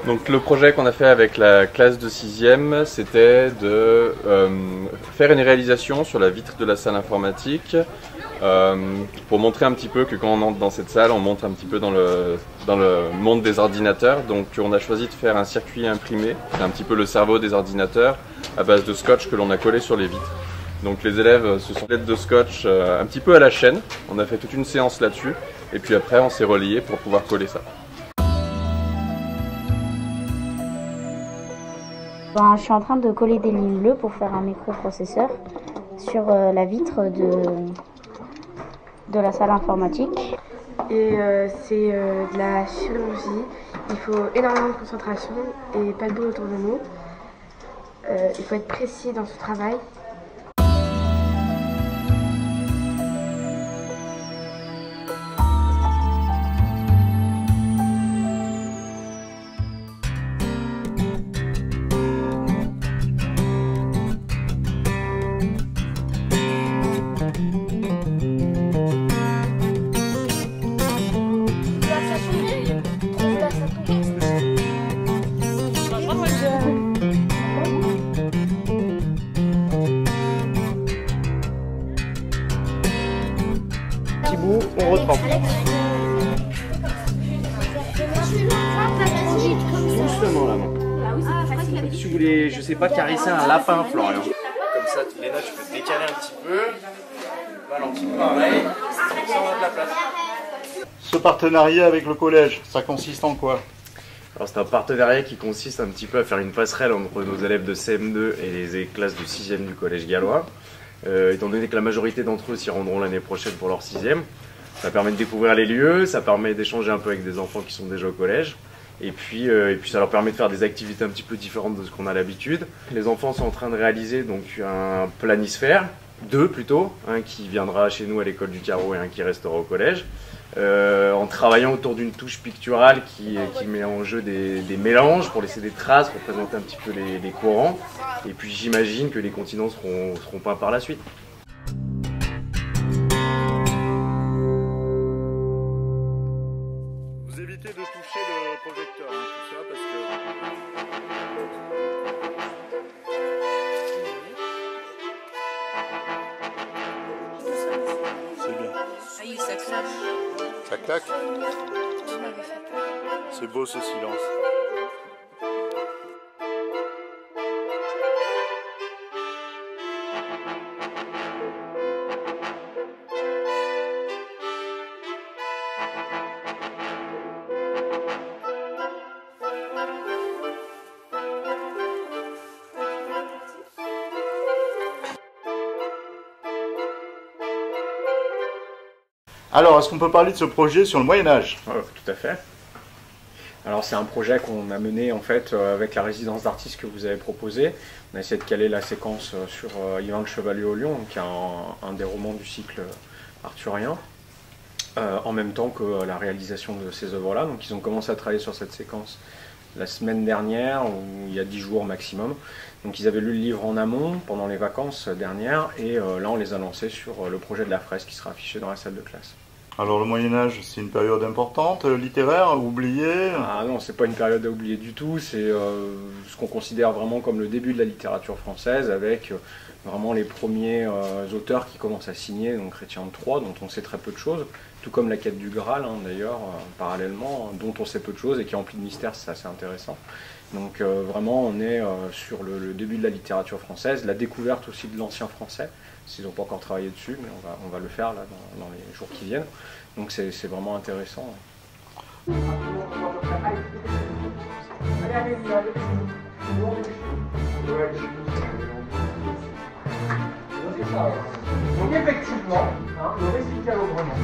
Donc le projet qu'on a fait avec la classe de 6e, c'était de faire une réalisation sur la vitre de la salle informatique pour montrer un petit peu que quand on entre dans cette salle, on monte un petit peu dans le monde des ordinateurs. Donc on a choisi de faire un circuit imprimé, c'est un petit peu le cerveau des ordinateurs, à base de scotch que l'on a collé sur les vitres. Donc les élèves se sont l'aide de scotch un petit peu à la chaîne, on a fait toute une séance là-dessus, et puis après on s'est relié pour pouvoir coller ça. Je suis en train de coller des lignes bleues pour faire un microprocesseur sur la vitre de la salle informatique. Et c'est de la chirurgie. Il faut énormément de concentration et pas de bruit autour de nous. Il faut être précis dans ce travail. On retrempe. Doucement la main. Si vous voulez, je sais pas, caresser un lapin, Florian. Comme ça, les notes, tu peux te décaler un petit peu. Valentine, pareil. Ça va de la place. Ce partenariat avec le collège, ça consiste en quoi? Alors c'est un partenariat qui consiste un petit peu à faire une passerelle entre nos élèves de CM2 et les classes de 6e du collège gallois. Étant donné que la majorité d'entre eux s'y rendront l'année prochaine pour leur 6e. Ça permet de découvrir les lieux, ça permet d'échanger un peu avec des enfants qui sont déjà au collège. Et puis ça leur permet de faire des activités un petit peu différentes de ce qu'on a l'habitude. Les enfants sont en train de réaliser donc un planisphère, deux plutôt, un qui viendra chez nous à l'école du carreau et un qui restera au collège. En travaillant autour d'une touche picturale qui met en jeu des mélanges pour laisser des traces, représenter un petit peu les courants. Et puis j'imagine que les continents seront peints par la suite. Vous évitez de toucher le projecteur, hein, tout ça, parce que... C'est bien. Ça claque. C'est beau ce silence. Alors, est-ce qu'on peut parler de ce projet sur le Moyen-Âge? Tout à fait. Alors c'est un projet qu'on a mené en fait avec la résidence d'artistes que vous avez proposé. On a essayé de caler la séquence sur Yvain le Chevalier au Lion, qui est un des romans du cycle arthurien, en même temps que la réalisation de ces œuvres-là. Donc ils ont commencé à travailler sur cette séquence la semaine dernière, ou il y a 10 jours maximum. Donc ils avaient lu le livre en amont pendant les vacances dernières, et là on les a lancés sur le projet de la fresque qui sera affiché dans la salle de classe. Alors le Moyen-Âge, c'est une période importante, littéraire, oubliée? Ah non, c'est pas une période à oublier du tout, c'est ce qu'on considère vraiment comme le début de la littérature française, avec vraiment les premiers auteurs qui commencent à signer, donc Chrétien de Troyes, dont on sait très peu de choses, tout comme la quête du Graal, hein, d'ailleurs, parallèlement, dont on sait peu de choses et qui est remplie de mystères, c'est assez intéressant. Donc vraiment, on est sur le début de la littérature française, la découverte aussi de l'ancien français, s'ils n'ont pas encore travaillé dessus, mais on va le faire là dans les jours qui viennent. Donc c'est vraiment intéressant. Donc effectivement, le récit-calogrenant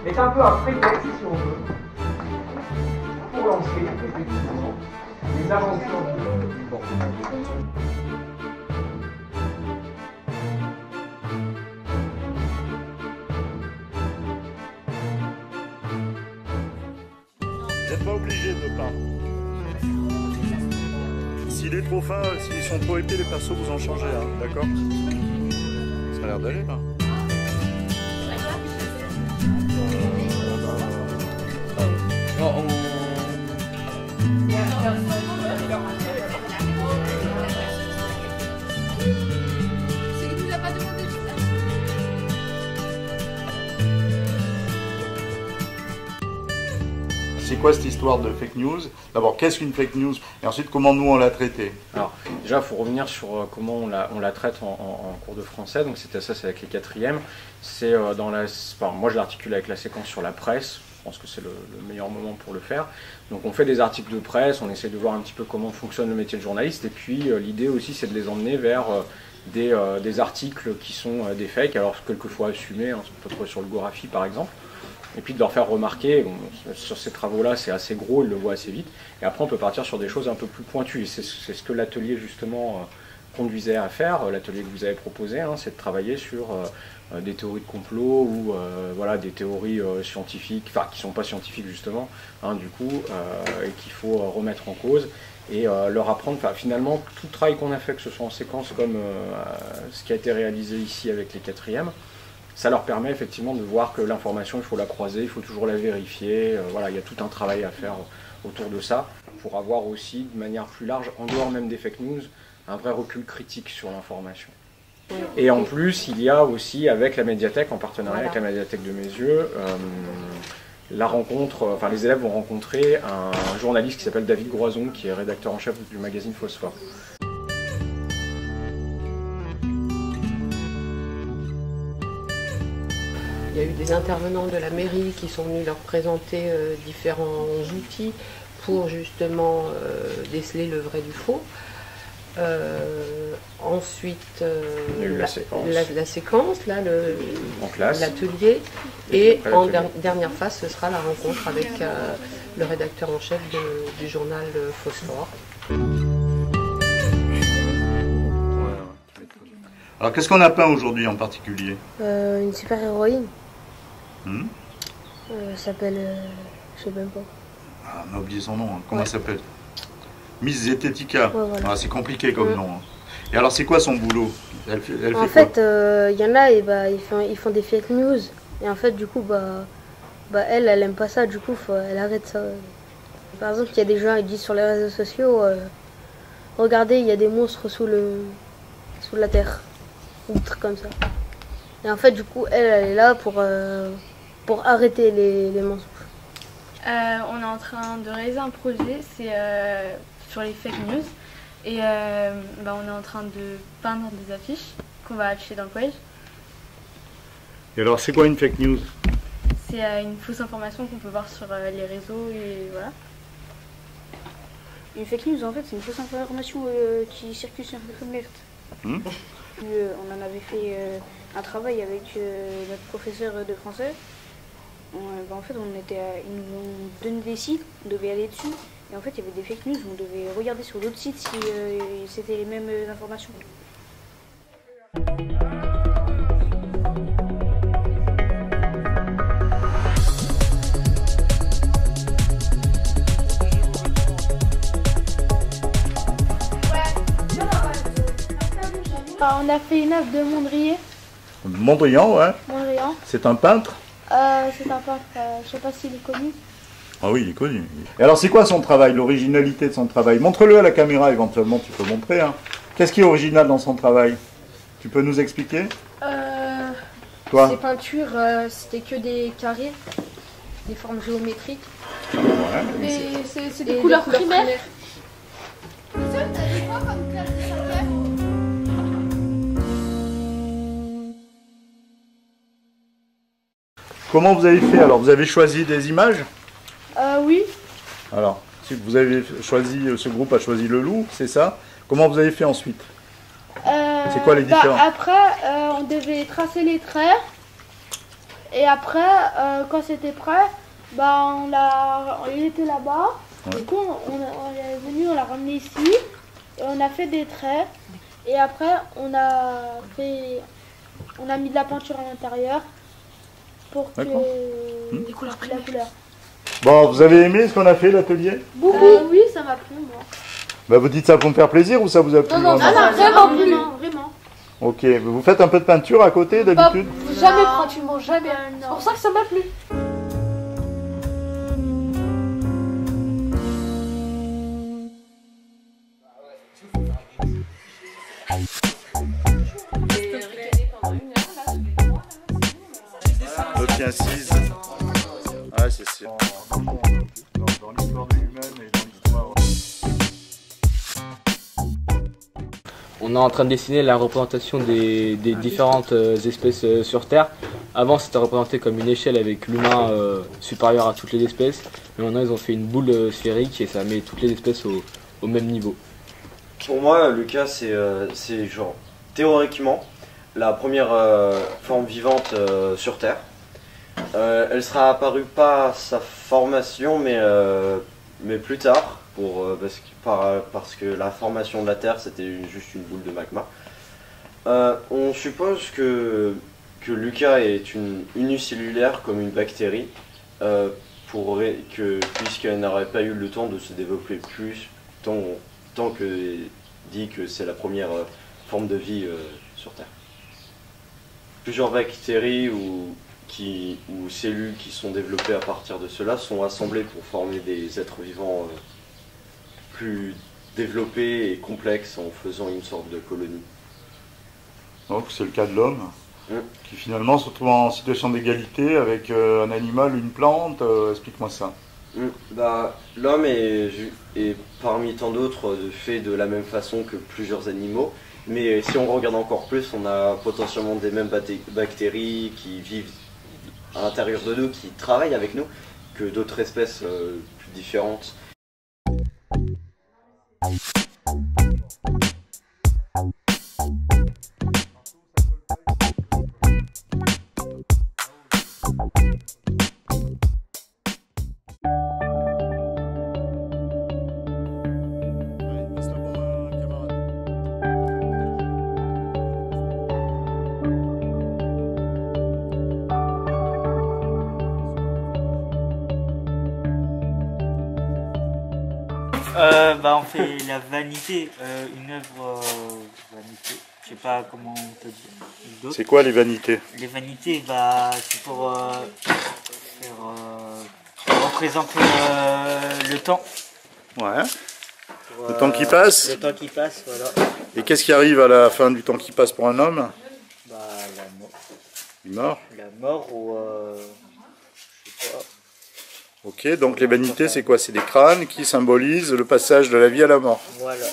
est un peu un prétexte, si on veut, pour lancer effectivement les aventures du vent. Vous n'êtes pas obligé de peindre. S'il est trop fin, s'ils sont trop épais, les persos, vous en changez, hein, d'accord? Ça a l'air d'aller, là. c'est quoi cette histoire de fake news? D'abord, qu'est-ce qu'une fake news? Et ensuite, comment nous on l'a traitée? Alors, déjà, il faut revenir sur comment on la traite en cours de français. Donc, c'est avec les quatrièmes. C'est moi, je l'articule avec la séquence sur la presse. Je pense que c'est le meilleur moment pour le faire. Donc, on fait des articles de presse, on essaie de voir un petit peu comment fonctionne le métier de journaliste. Et puis, l'idée aussi, c'est de les emmener vers des articles qui sont des fakes, alors quelquefois assumés, hein, on peut trouver sur le Gorafi par exemple. Et puis de leur faire remarquer, sur ces travaux-là, c'est assez gros, ils le voient assez vite. Et après, on peut partir sur des choses un peu plus pointues. Et c'est ce que l'atelier, justement, conduisait à faire. L'atelier que vous avez proposé, hein, c'est de travailler sur des théories de complot ou voilà, des théories scientifiques, enfin, qui ne sont pas scientifiques, justement, hein, du coup, et qu'il faut remettre en cause. Et leur apprendre, finalement, tout le travail qu'on a fait, que ce soit en séquence comme ce qui a été réalisé ici avec les quatrièmes, ça leur permet effectivement de voir que l'information, il faut la croiser, il faut toujours la vérifier. Voilà, il y a tout un travail à faire autour de ça pour avoir aussi, de manière plus large, en dehors même des fake news, un vrai recul critique sur l'information. Et en plus, il y a aussi, avec la médiathèque, en partenariat avec la médiathèque de Meyzieu, la rencontre, les élèves vont rencontrer un journaliste qui s'appelle David Groison, qui est rédacteur en chef du magazine Phosphore. Il y a eu des intervenants de la mairie qui sont venus leur présenter différents outils pour justement déceler le vrai du faux. Ensuite, la séquence, l'atelier, et en dernière phase, ce sera la rencontre avec le rédacteur en chef du journal Phosphore. Alors, qu'est-ce qu'on a peint aujourd'hui en particulier? Une super-héroïne. S'appelle... je sais même pas. Ah, on a oublié son nom, hein. Comment elle s'appelle? Miss Zétética. Ouais, voilà. Ah, c'est compliqué comme nom. Hein. Et alors, c'est quoi son boulot? Elle fait il y en a, et ils font des fake news. Et en fait, du coup, elle aime pas ça. Du coup, elle arrête ça. Par exemple, il y a des gens qui disent sur les réseaux sociaux, regardez, il y a des monstres sous la terre. Ou des trucs comme ça. Et en fait, du coup, elle est là pour arrêter les mensonges. On est en train de réaliser un projet, c'est sur les fake news. Et on est en train de peindre des affiches qu'on va afficher dans le collège. Et alors, c'est quoi une fake news? C'est une fausse information qu'on peut voir sur les réseaux et voilà. Une fake news, en fait, c'est une fausse information qui circule sur Internet. On en avait fait un travail avec notre professeur de français. En fait, ils nous ont donné des sites, on devait aller dessus. Et en fait, il y avait des fake news, on devait regarder sur d'autres sites si c'était les mêmes informations. On a fait une œuvre de Mondrian. Mondrian, ouais. Mondrian. C'est un peintre? C'est un peintre, je sais pas s'il est connu. Ah oui, il est connu. Et alors, c'est quoi son travail, l'originalité de son travail? Montre-le à la caméra, éventuellement, tu peux montrer. Hein. Qu'est-ce qui est original dans son travail? Tu peux nous expliquer? Toi? Ces peintures, c'était que des carrés, des formes géométriques. Ouais. C'est des couleurs primaires. Comment vous avez fait? Alors, vous avez choisi des images? Oui. Alors, si vous avez choisi, ce groupe a choisi le loup, c'est ça? Comment vous avez fait ensuite? C'est quoi les différents? Après, on devait tracer les traits. Et après, quand c'était prêt, il était là-bas. Ouais. Du coup, on est venu, on l'a ramené ici. Et on a fait des traits. Et après, on a mis de la peinture à l'intérieur. Pour que les couleurs la couleur. Bon, vous avez aimé ce qu'on a fait, l'atelier? Oui, ça m'a plu, moi. Bah, vous dites ça pour me faire plaisir ou ça vous a plu? Non, vraiment plu. Vraiment. Ok, vous faites un peu de peinture à côté d'habitude? Jamais pratiquement, jamais. C'est pour ça que ça m'a plu. L'autre qui insiste. Ah, c'est sûr. On est en train de dessiner la représentation des différentes espèces sur Terre. Avant, c'était représenté comme une échelle avec l'humain supérieur à toutes les espèces. Mais maintenant, ils ont fait une boule sphérique et ça met toutes les espèces au même niveau. Pour moi, Lucas, c'est genre théoriquement la première forme vivante sur Terre. Elle sera apparue pas à sa formation, mais plus tard, parce que la formation de la Terre, c'était juste une boule de magma. On suppose que Lucas est unicellulaire comme une bactérie, puisqu'elle n'aurait pas eu le temps de se développer plus, tant que dit que c'est la première forme de vie sur Terre. Plusieurs bactéries ou cellules qui sont développées à partir de cela sont assemblées pour former des êtres vivants plus développés et complexes en faisant une sorte de colonie. Donc c'est le cas de l'homme, qui finalement se retrouve en situation d'égalité avec un animal, une plante. Explique-moi ça. L'homme est parmi tant d'autres fait de la même façon que plusieurs animaux, mais si on regarde encore plus, on a potentiellement des mêmes bactéries qui vivent à l'intérieur de nous, qui travaillent avec nous, que d'autres espèces plus différentes. On fait la vanité, une œuvre vanité. Je sais pas comment on peut dire. C'est quoi les vanités? Les vanités, c'est pour représenter le temps. Ouais. Le temps qui passe. Le temps qui passe, voilà. Et qu'est-ce qui arrive à la fin du temps qui passe pour un homme? La mort. Il meurt. La mort ou je sais pas. Ok, donc les vanités, c'est quoi? C'est des crânes qui symbolisent le passage de la vie à la mort. Voilà.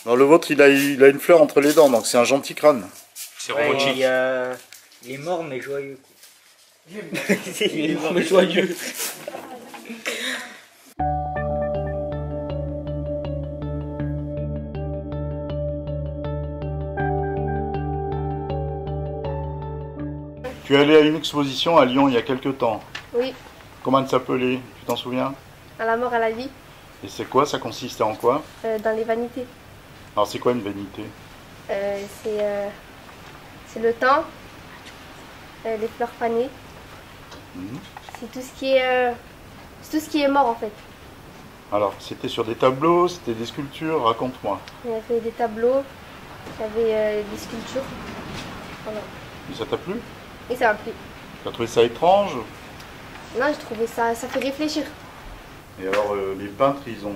Alors le vôtre, il a une fleur entre les dents, donc c'est un gentil crâne. C'est romantique. Il est mort mais joyeux. Il est mort mais joyeux. Tu es allé à une exposition à Lyon il y a quelques temps. Oui. Comment elle s'appelait? Tu t'en souviens? À la mort, à la vie. Et c'est quoi? Ça consistait en quoi? Dans les vanités. Alors c'est quoi une vanité? C'est le temps, les fleurs fanées. C'est tout ce qui est mort en fait. Alors c'était sur des tableaux, c'était des sculptures, raconte-moi. Il y avait des tableaux, il y avait des sculptures. Voilà. Et ça t'a plu? Et ça m'a plu. Tu as trouvé ça étrange? Non, j'ai trouvé ça fait réfléchir. Et alors les peintres, ils ont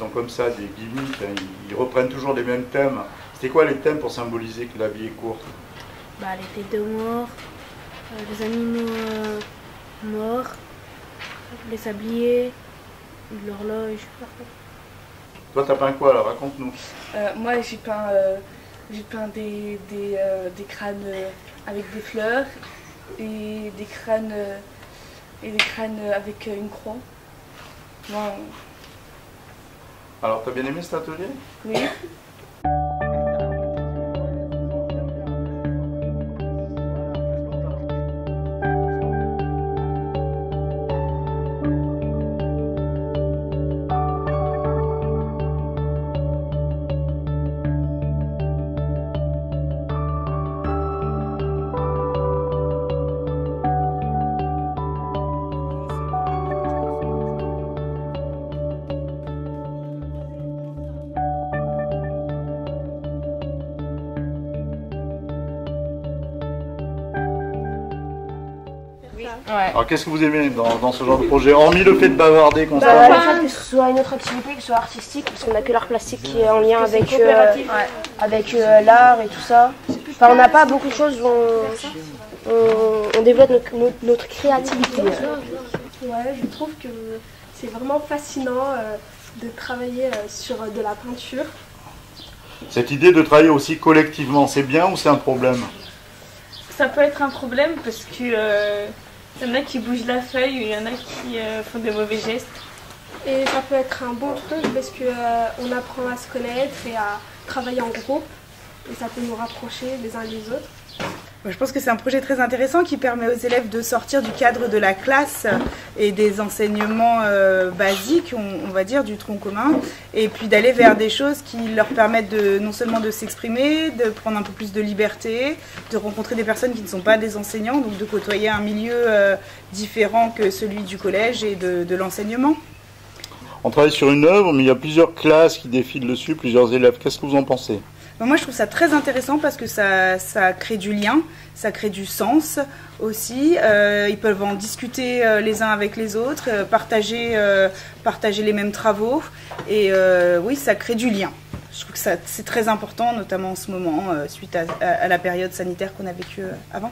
comme ça des gimmicks, hein, ils reprennent toujours les mêmes thèmes. C'était quoi les thèmes pour symboliser que la vie est courte? Les têtes de mort, les animaux morts, les sabliers, l'horloge. Toi t'as peint quoi là? Raconte-nous. Moi j'ai peint des crânes avec des fleurs et des crânes avec une croix. Wow. Alors t'as bien aimé cet atelier? Oui. Ouais. Alors qu'est-ce que vous aimez dans ce genre de projet, hormis le fait de bavarder constamment? Le fait que ce soit une autre activité, que ce soit artistique, parce qu'on n'a que l'art plastique qui est en lien avec l'art et tout ça. Enfin, on n'a pas beaucoup de choses, on développe notre créativité. Ouais, je trouve que c'est vraiment fascinant de travailler sur de la peinture. Cette idée de travailler aussi collectivement, c'est bien ou c'est un problème? Ça peut être un problème parce que y en a qui bougent la feuille ou il y en a qui font des mauvais gestes. Et ça peut être un bon truc parce qu'on apprend à se connaître et à travailler en groupe. Et ça peut nous rapprocher les uns des autres. Je pense que c'est un projet très intéressant qui permet aux élèves de sortir du cadre de la classe et des enseignements basiques, on va dire, du tronc commun, et puis d'aller vers des choses qui leur permettent non seulement de s'exprimer, de prendre un peu plus de liberté, de rencontrer des personnes qui ne sont pas des enseignants, donc de côtoyer un milieu différent que celui du collège et de l'enseignement. On travaille sur une œuvre, mais il y a plusieurs classes qui défilent dessus, plusieurs élèves. Qu'est-ce que vous en pensez ? Moi, je trouve ça très intéressant parce que ça crée du lien, ça crée du sens aussi. Ils peuvent en discuter les uns avec les autres, partager les mêmes travaux. Et oui, ça crée du lien. Je trouve que c'est très important, notamment en ce moment, suite à la période sanitaire qu'on a vécue avant.